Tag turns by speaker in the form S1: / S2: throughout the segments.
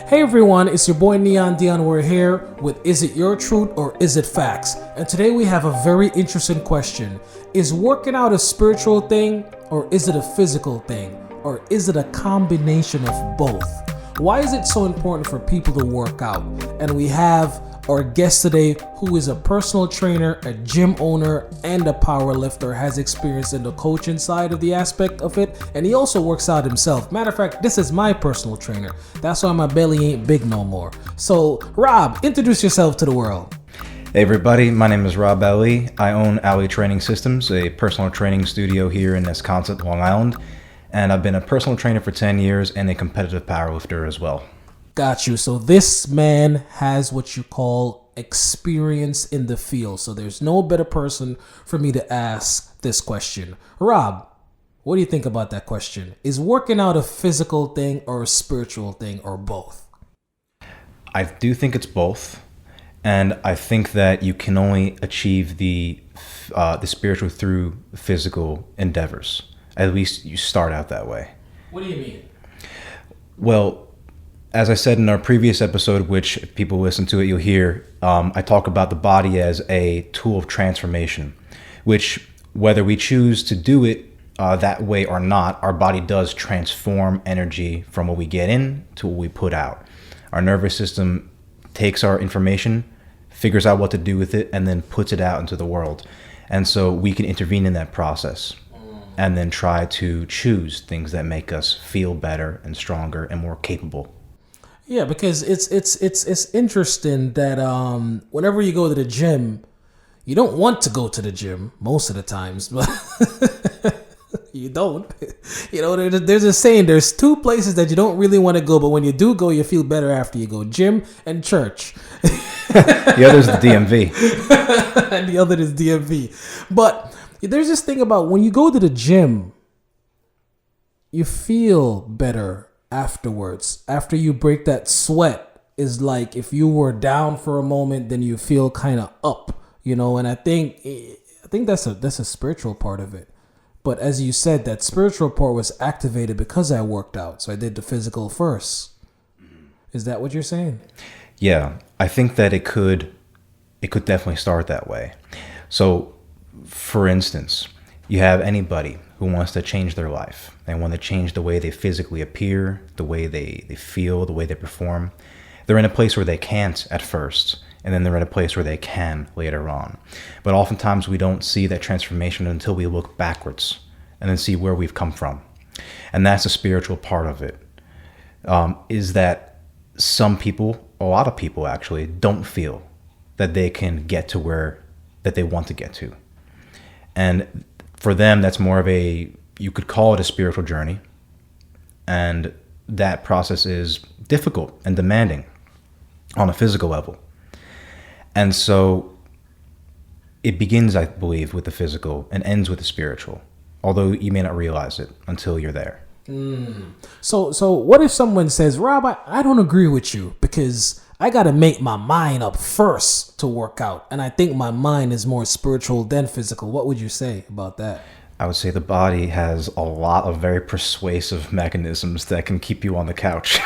S1: Hey everyone, it's your boy Neon Dion. We're here with Is It Your Truth or Is It Facts? And today we have a very interesting question. Is working out a spiritual thing or is it a physical thing? Or is it a combination of both? Why is it so important for people to work out? And we have our guest today who is a personal trainer, a gym owner, and a power lifter, has experience in the coaching side of the aspect of it, and he also works out himself. Matter of fact, this is my personal trainer. That's why my belly ain't big no more. So, Rob, introduce yourself to the world.
S2: Hey everybody, my name is Rob Ali. I own Ali Training Systems, a personal training studio here in Esconset, Long Island, and I've been a personal trainer for 10 years and a competitive powerlifter as well.
S1: Got you. So this man has what you call experience in the field. So there's no better person for me to ask this question. Rob, what do you think about that question? Is working out a physical thing or a spiritual thing or both?
S2: I do think it's both, and I think that you can only achieve the spiritual through physical endeavors. At least you start out that way.
S1: What do you mean?
S2: Well, as I said in our previous episode, which if people listen to it, you'll hear, I talk about the body as a tool of transformation, which whether we choose to do it that way or not, our body does transform energy from what we get in to what we put out. Our nervous system takes our information, figures out what to do with it, and then puts it out into the world. And so we can intervene in that process and then try to choose things that make us feel better and stronger and more capable.
S1: Yeah, because it's interesting that whenever you go to the gym, you don't want to go to the gym most of the times, but you don't. You know, there's a saying, there's two places that you don't really want to go, but when you do go, you feel better after you go. Gym and church.
S2: The other is the DMV.
S1: And the other is DMV. But there's this thing about when you go to the gym, you feel better afterwards. After you break that sweat, is like if you were down for a moment, then you feel kind of up, you know. And I think that's a spiritual part of it. But as you said, that spiritual part was activated because I worked out, so I did the physical first. Is that what you're saying?
S2: Yeah, I think that it could definitely start that way. So, for instance, you have anybody who wants to change their life. They want to change the way they physically appear, the way they feel, the way they perform. They're in a place where they can't at first, and then they're in a place where they can later on. But oftentimes we don't see that transformation until we look backwards and then see where we've come from. And that's the spiritual part of it, is that some people, a lot of people actually, don't feel that they can get to where that they want to get to. And for them, that's more of you could call it a spiritual journey. And that process is difficult and demanding on a physical level. And so it begins, I believe, with the physical and ends with the spiritual, although you may not realize it until you're there.
S1: So what if someone says, Rob, I don't agree with you because I got to make my mind up first to work out. And I think my mind is more spiritual than physical. What would you say about that?
S2: I would say the body has a lot of very persuasive mechanisms that can keep you on the couch.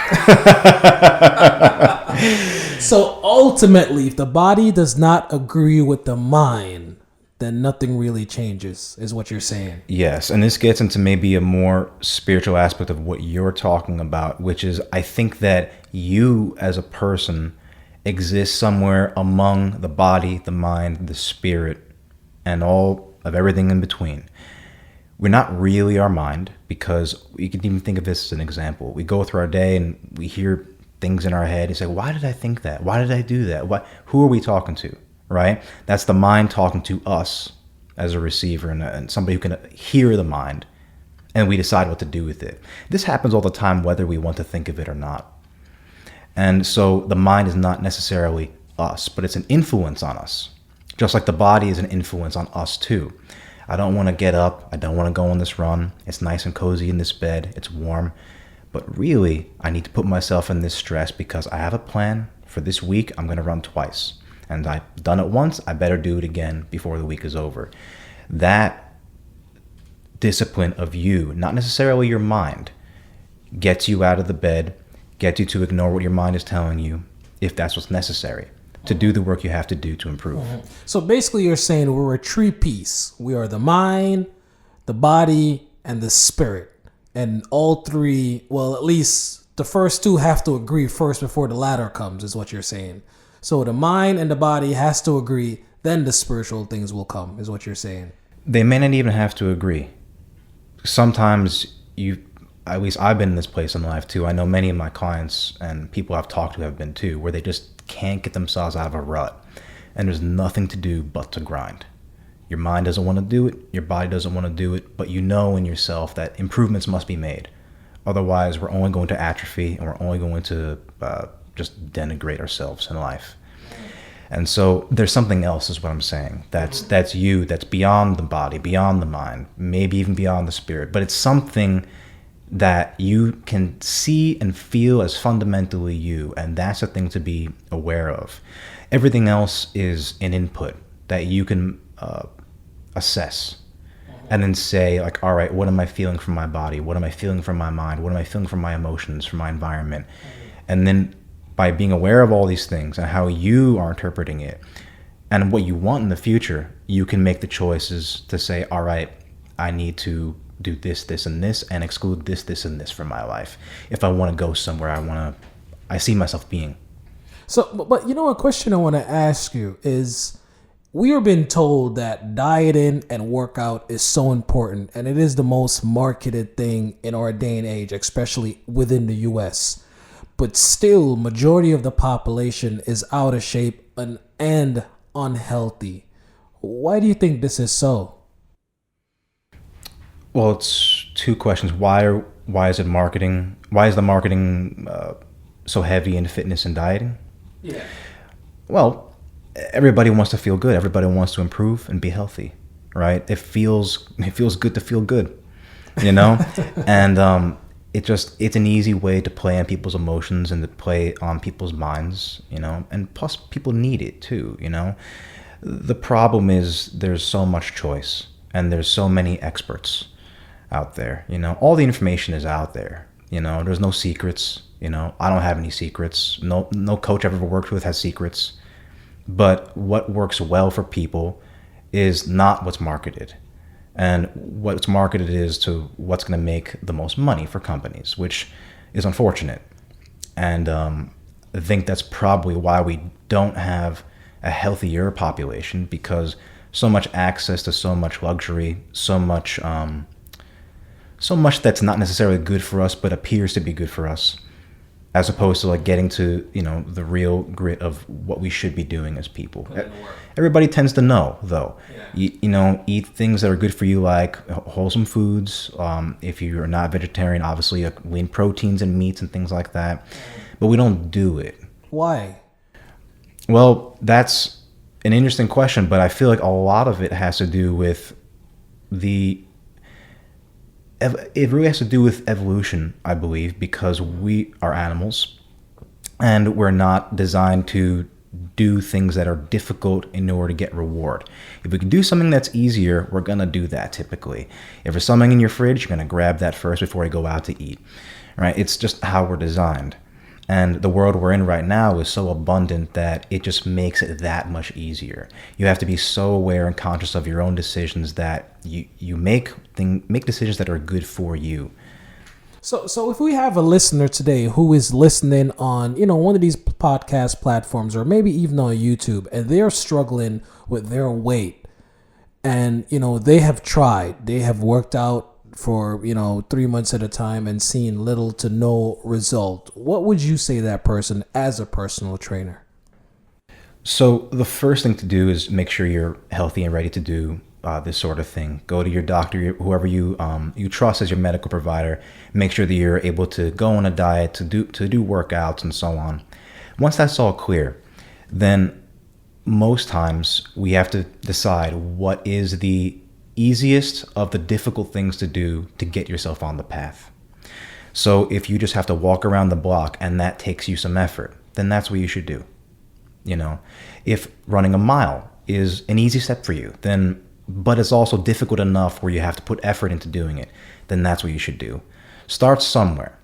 S1: So ultimately, if the body does not agree with the mind, then nothing really changes, is what you're saying.
S2: Yes, and this gets into maybe a more spiritual aspect of what you're talking about, which is I think that you as a person exist somewhere among the body, the mind, the spirit, and all of everything in between. We're not really our mind, because you can even think of this as an example. We go through our day and we hear things in our head and say, why did I think that? Why did I do that? Who are we talking to, right? That's the mind talking to us as a receiver and somebody who can hear the mind, and we decide what to do with it. This happens all the time, whether we want to think of it or not. And so the mind is not necessarily us, but it's an influence on us, just like the body is an influence on us too. I don't want to get up. I don't want to go on this run. It's nice and cozy in this bed. It's warm. But really, I need to put myself in this stress because I have a plan for this week. I'm going to run twice. And I've done it once. I better do it again before the week is over. That discipline of you, not necessarily your mind, gets you out of the bed, get you to ignore what your mind is telling you if that's what's necessary to do the work you have to do to improve.
S1: So basically, you're saying we're a three piece. We are the mind, the body, and the spirit. And all three, well, at least the first two have to agree first before the latter comes, is what you're saying. So the mind and the body has to agree, then the spiritual things will come, is what you're saying.
S2: They may not even have to agree. Sometimes at least I've been in this place in life too. I know many of my clients and people I've talked to have been too, where they just can't get themselves out of a rut. And there's nothing to do but to grind. Your mind doesn't want to do it. Your body doesn't want to do it. But you know in yourself that improvements must be made. Otherwise, we're only going to atrophy and we're only going to just denigrate ourselves in life. And so there's something else is what I'm saying. That's you, that's beyond the body, beyond the mind, maybe even beyond the spirit. But it's something that you can see and feel as fundamentally you. And that's the thing to be aware of. Everything else is an input that you can assess and then say, like, all right, what am I feeling from my body? What am I feeling from my mind? What am I feeling from my emotions, from my environment? And then by being aware of all these things and how you are interpreting it and what you want in the future, you can make the choices to say, all right, I need to do this, this, and this, and exclude this, this, and this from my life. If I want to go somewhere I see myself being.
S1: So, but you know, a question I want to ask you is, we are being told that dieting and workout is so important, and it is the most marketed thing in our day and age, especially within the US. But still, majority of the population is out of shape and unhealthy. Why do you think this is so?
S2: Well, it's two questions. Why is it marketing? Why is the marketing so heavy in fitness and dieting?
S1: Yeah.
S2: Well, everybody wants to feel good. Everybody wants to improve and be healthy, right? It feels good to feel good, you know? And it's an easy way to play on people's emotions and to play on people's minds, you know? And plus people need it too, you know? The problem is there's so much choice and there's so many experts out there, you know? All the information is out there, you know? There's no secrets, you know? I don't have any secrets. No coach I've ever worked with has secrets. But what works well for people is not what's marketed. And what's marketed is to what's going to make the most money for companies, which is unfortunate. And I think that's probably why we don't have a healthier population, because so much access to so much luxury, so much that's not necessarily good for us, but appears to be good for us, as opposed to like getting to, you know, the real grit of what we should be doing as people. Everybody tends to know, though. Yeah. You know, eat things that are good for you, like wholesome foods. If you're not vegetarian, obviously lean proteins and meats and things like that. But we don't do it. Why? Well, that's an interesting question, but I feel like a lot of it has to do with it really has to do with evolution, I believe, because we are animals and we're not designed to do things that are difficult in order to get reward. If we can do something that's easier, we're going to do that typically. If there's something in your fridge, you're going to grab that first before you go out to eat, right? It's just how we're designed. And the world we're in right now is so abundant that it just makes it that much easier. You have to be so aware and conscious of your own decisions that you make decisions that are good for you. So if we have a listener today who is listening on, you know, one of these podcast platforms or maybe even on YouTube, and they're struggling with their weight, and, you know, they have worked out for, you know, 3 months at a time and seen little to no result, what would you say to that person as a personal trainer? So the first thing to do is make sure you're healthy and ready to do this sort of thing. Go to your doctor, whoever you trust as your medical provider. Make sure that you're able to go on a diet, to do workouts and so on. Once that's all clear, then most times we have to decide what is the easiest of the difficult things to do to get yourself on the path. So if you just have to walk around the block and that takes you some effort, then that's what you should do. You know, if running a mile is an easy step for you, but it's also difficult enough where you have to put effort into doing it, then that's what you should do. Start somewhere,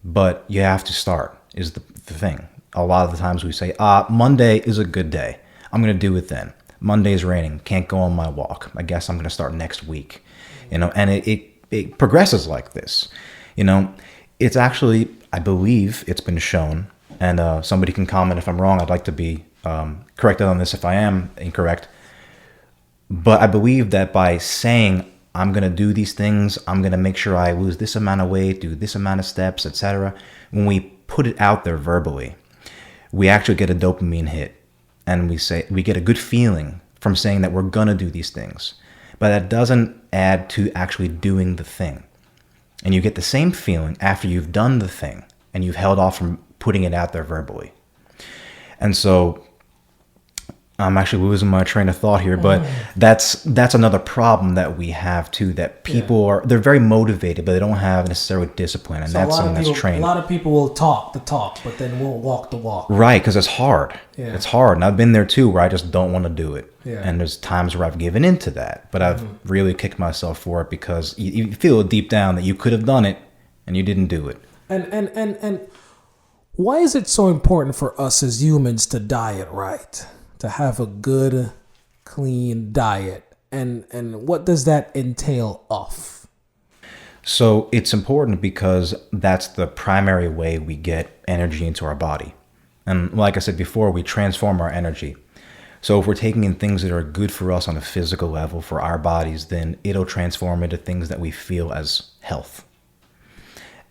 S2: but you have to start. is the thing. A lot of the times we say, Monday is a good day. I'm going to do it then. Monday's raining. Can't go on my walk. I guess I'm going to start next week. And it progresses like this. It's actually, I believe it's been shown, and somebody can comment if I'm wrong. I'd like to be corrected on this if I am incorrect. But I believe that by saying, I'm going to do these things, I'm going to make sure I lose this amount of weight, do this amount of steps, etc. When we put it out there verbally, we actually get a dopamine hit. And we get a good feeling from saying that we're going to do these things. But that doesn't add to actually doing the thing. And you get the same feeling after you've done the thing and you've held off from putting it out there verbally. And so I'm actually losing my train of thought here, but that's another problem that we have too, that people they're very motivated, but they don't have necessarily discipline, and so that's something that's trained.
S1: A lot of people will talk the talk, but then won't walk the walk.
S2: Right, because it's hard. Yeah. It's hard, and I've been there too, where I just don't want to do it.
S1: Yeah.
S2: And there's times where I've given into that, but I've really kicked myself for it because you feel deep down that you could have done it, and you didn't do it.
S1: And why is it so important for us as humans to diet right? To have a good, clean diet, and what does that entail of?
S2: So it's important because that's the primary way we get energy into our body. And like I said before, we transform our energy. So if we're taking in things that are good for us on a physical level for our bodies, then it'll transform into things that we feel as health.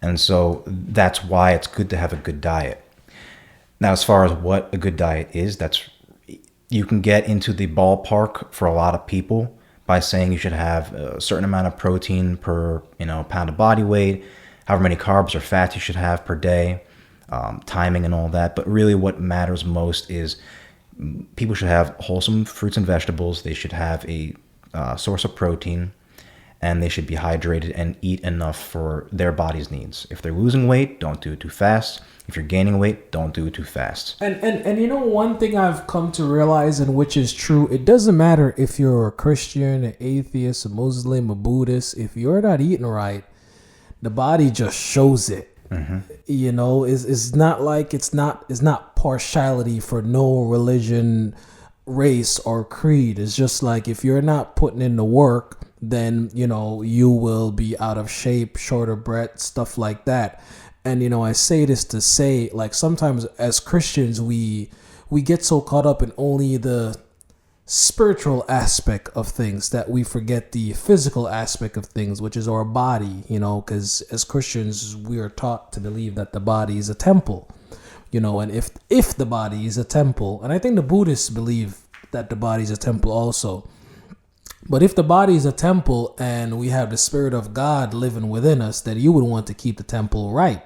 S2: And so that's why it's good to have a good diet. Now, as far as what a good diet is, you can get into the ballpark for a lot of people by saying you should have a certain amount of protein per pound of body weight, however many carbs or fats you should have per day, timing and all that. But really what matters most is people should have wholesome fruits and vegetables. They should have a source of protein, and they should be hydrated and eat enough for their body's needs. If they're losing weight, don't do it too fast. If you're gaining weight, don't do it too fast.
S1: And one thing I've come to realize, and which is true, it doesn't matter if you're a Christian, an atheist, a Muslim, a Buddhist. If you're not eating right, the body just shows it. Mm-hmm. It's not like it's not partiality for no religion, race, or creed. It's just like if you're not putting in the work, then you will be out of shape, short of breath, stuff like that. And I say this to say, like, sometimes as Christians we get so caught up in only the spiritual aspect of things that we forget the physical aspect of things, which is our body, because as Christians we are taught to believe that the body is a temple, and if the body is a temple, and I think the Buddhists believe that the body is a temple also. But if the body is a temple and we have the Spirit of God living within us, then you would want to keep the temple right?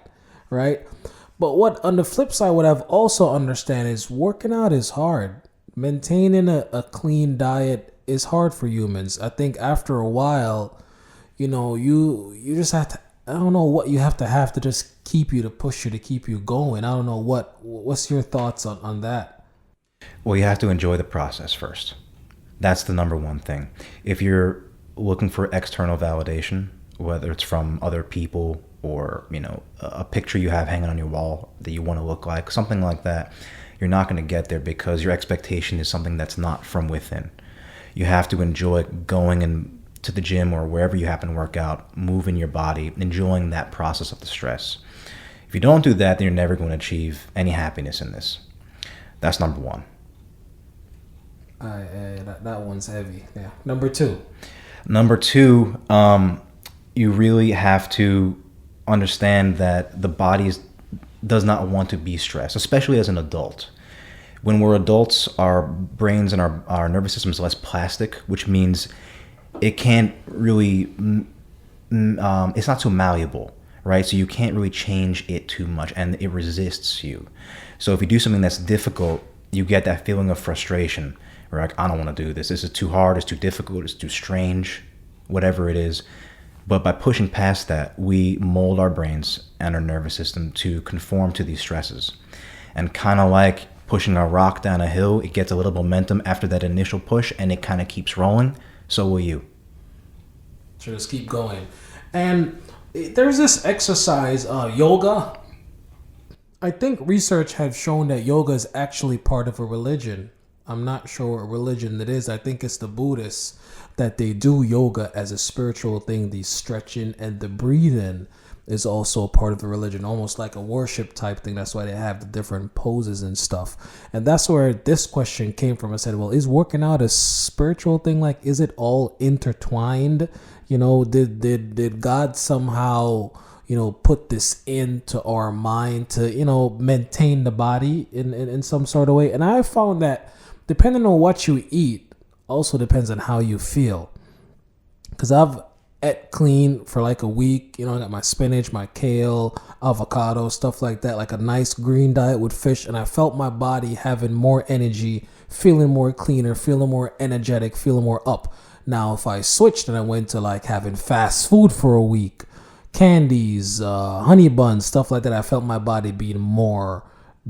S1: But what on the flip side, what I've also understand is working out is hard. Maintaining a clean diet is hard for humans. I think after a while, you just have to, I don't know what you have to just push you to keep you going. I don't know what's your thoughts on that?
S2: Well, you have to enjoy the process first. That's the number one thing. If you're looking for external validation, whether it's from other people or, a picture you have hanging on your wall that you want to look like, something like that, you're not going to get there because your expectation is something that's not from within. You have to enjoy going to the gym or wherever you happen to work out, moving your body, enjoying that process of the stress. If you don't do that, then you're never going to achieve any happiness in this. That's number one.
S1: That one's heavy. Yeah. Number two,
S2: you really have to understand that the body does not want to be stressed, especially as an adult. When we're adults, our brains and our nervous system is less plastic, which means it can't really, it's not so malleable, right? So you can't really change it too much, and it resists you. So if you do something that's difficult, you get that feeling of frustration. We're like, I don't want to do this. This is too hard. It's too difficult. It's too strange, whatever it is. But by pushing past that, we mold our brains and our nervous system to conform to these stresses. And kind of like pushing a rock down a hill, it gets a little momentum after that initial push and it kind of keeps rolling. So will you.
S1: So just keep going. And there's this exercise, yoga. I think research has shown that yoga is actually part of a religion. I'm not sure what religion it is. I think it's the Buddhists that they do yoga as a spiritual thing. The stretching and the breathing is also a part of the religion, almost like a worship type thing. That's why they have the different poses and stuff. And that's where this question came from. I said, well, is working out a spiritual thing? Like, is it all intertwined? You know, did God somehow, you know, put this into our mind to, you know, maintain the body in some sort of way? And I found that depending on what you eat also depends on how you feel. Because I've ate clean for like a week. You know, I got my spinach, my kale, avocado, stuff like that, like a nice green diet with fish. And I felt my body having more energy, feeling more cleaner, feeling more energetic, feeling more up. Now, if I switched and I went to like having fast food for a week, candies, honey buns, stuff like that, I felt my body being more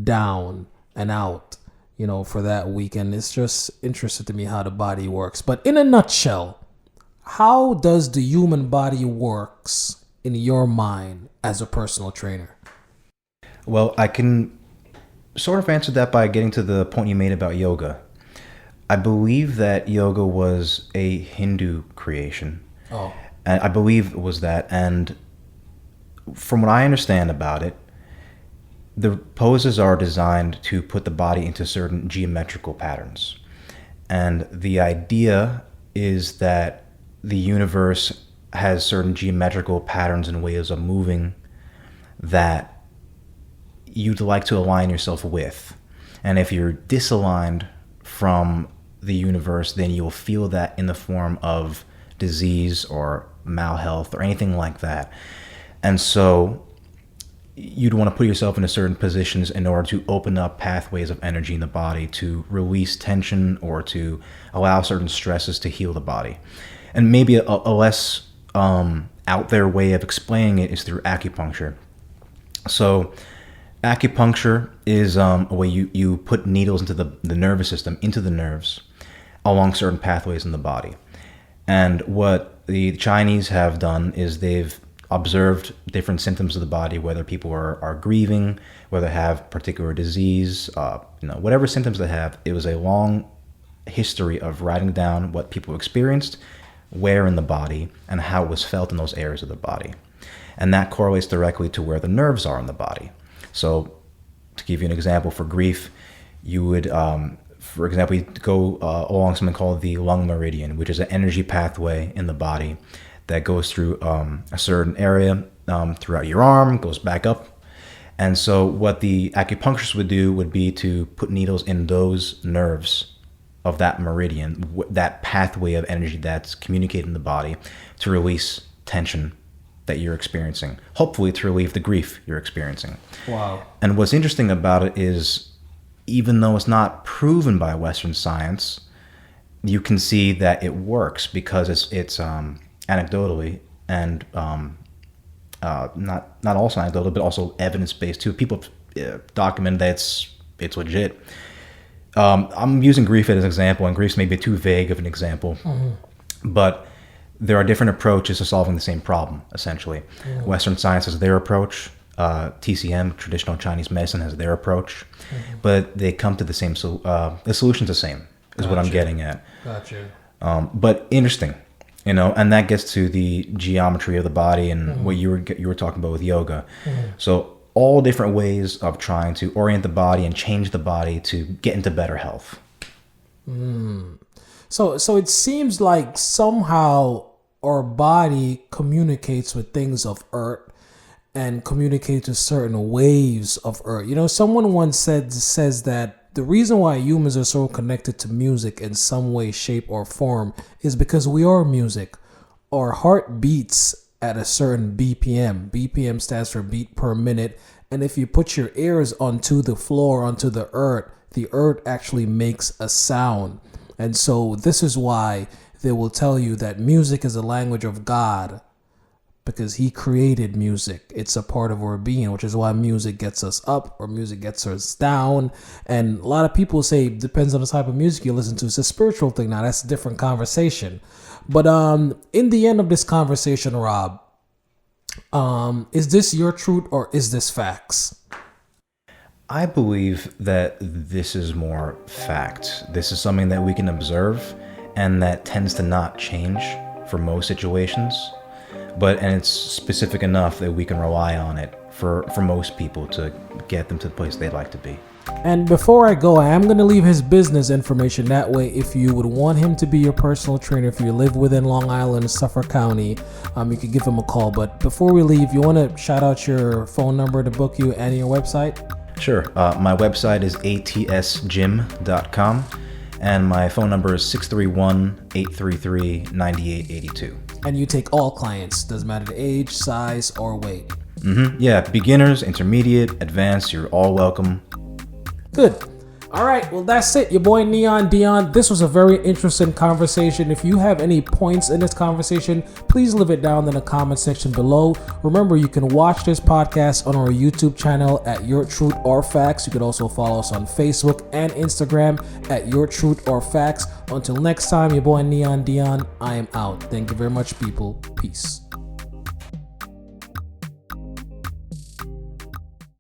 S1: down and out, you know, for that week. And it's just interesting to me how the body works. But in a nutshell, how does the human body works in your mind as a personal trainer?
S2: Well, I can sort of answer that by getting to the point you made about yoga. I believe that yoga was a Hindu creation.
S1: Oh.
S2: And I believe it was that. And from what I understand about it, the poses are designed to put the body into certain geometrical patterns. And the idea is that the universe has certain geometrical patterns and ways of moving that you'd like to align yourself with. And if you're disaligned from the universe, then you'll feel that in the form of disease or malhealth or anything like that. And so you'd want to put yourself into certain positions in order to open up pathways of energy in the body to release tension or to allow certain stresses to heal the body. And maybe a less out there way of explaining it is through acupuncture. So acupuncture is a way you put needles into the nervous system, into the nerves, along certain pathways in the body. And what the Chinese have done is they've observed different symptoms of the body, whether people are grieving, whether they have particular disease, whatever symptoms they have. It was a long history of writing down what people experienced, where in the body, and how it was felt in those areas of the body. And that correlates directly to where the nerves are in the body. So to give you an example, for grief, you would, for example, you go along something called the lung meridian, which is an energy pathway in the body that goes through a certain area throughout your arm, goes back up. And so what the acupuncturist would do would be to put needles in those nerves of that meridian, that pathway of energy that's communicated in the body, to release tension that you're experiencing, hopefully to relieve the grief you're experiencing.
S1: Wow.
S2: And what's interesting about it is, even though it's not proven by Western science, you can see that it works because it's anecdotally and not also anecdotal, but also evidence-based too. People document that it's legit. I'm using grief as an example, and grief's maybe too vague of an example, but there are different approaches to solving the same problem, essentially. Western science has their approach, TCM, traditional Chinese medicine, has their approach, but they come to the same, the solution's the same, is what I'm getting at.
S1: Gotcha.
S2: But interesting, and that gets to the geometry of the body and what you were talking about with yoga. So all different ways of trying to orient the body and change the body to get into better health.
S1: So it seems like somehow our body communicates with things of earth and communicates with certain waves of earth. Someone once says that the reason why humans are so connected to music in some way, shape, or form is because we are music. Our heart beats at a certain BPM. BPM stands for beat per minute. And if you put your ears onto the floor, onto the earth actually makes a sound. And so this is why they will tell you that music is a language of God, because he created music. It's a part of our being, which is why music gets us up or music gets us down. And a lot of people say it depends on the type of music you listen to. It's a spiritual thing. Now, that's a different conversation. But in the end of this conversation, Rob, is this your truth or is this facts?
S2: I believe that this is more fact. This is something that we can observe and that tends to not change for most situations. And it's specific enough that we can rely on it for most people to get them to the place they'd like to be.
S1: And before I go, I am going to leave his business information. That way, if you would want him to be your personal trainer, if you live within Long Island, Suffolk County, you could give him a call. But before we leave, you want to shout out your phone number to book you and your website?
S2: Sure. My website is atsgym.com, and my phone number is 631-833-9882.
S1: And you take all clients, doesn't matter the age, size, or weight.
S2: Yeah, beginners, intermediate, advanced, you're all welcome.
S1: Good. All right, well, that's it. Your boy Neon Dion. This was a very interesting conversation. If you have any points in this conversation, please leave it down in the comment section below. Remember, you can watch this podcast on our YouTube channel at Your Truth or Facts. You could also follow us on Facebook and Instagram at Your Truth or Facts. Until next time, your boy Neon Dion, I am out. Thank you very much, people. Peace.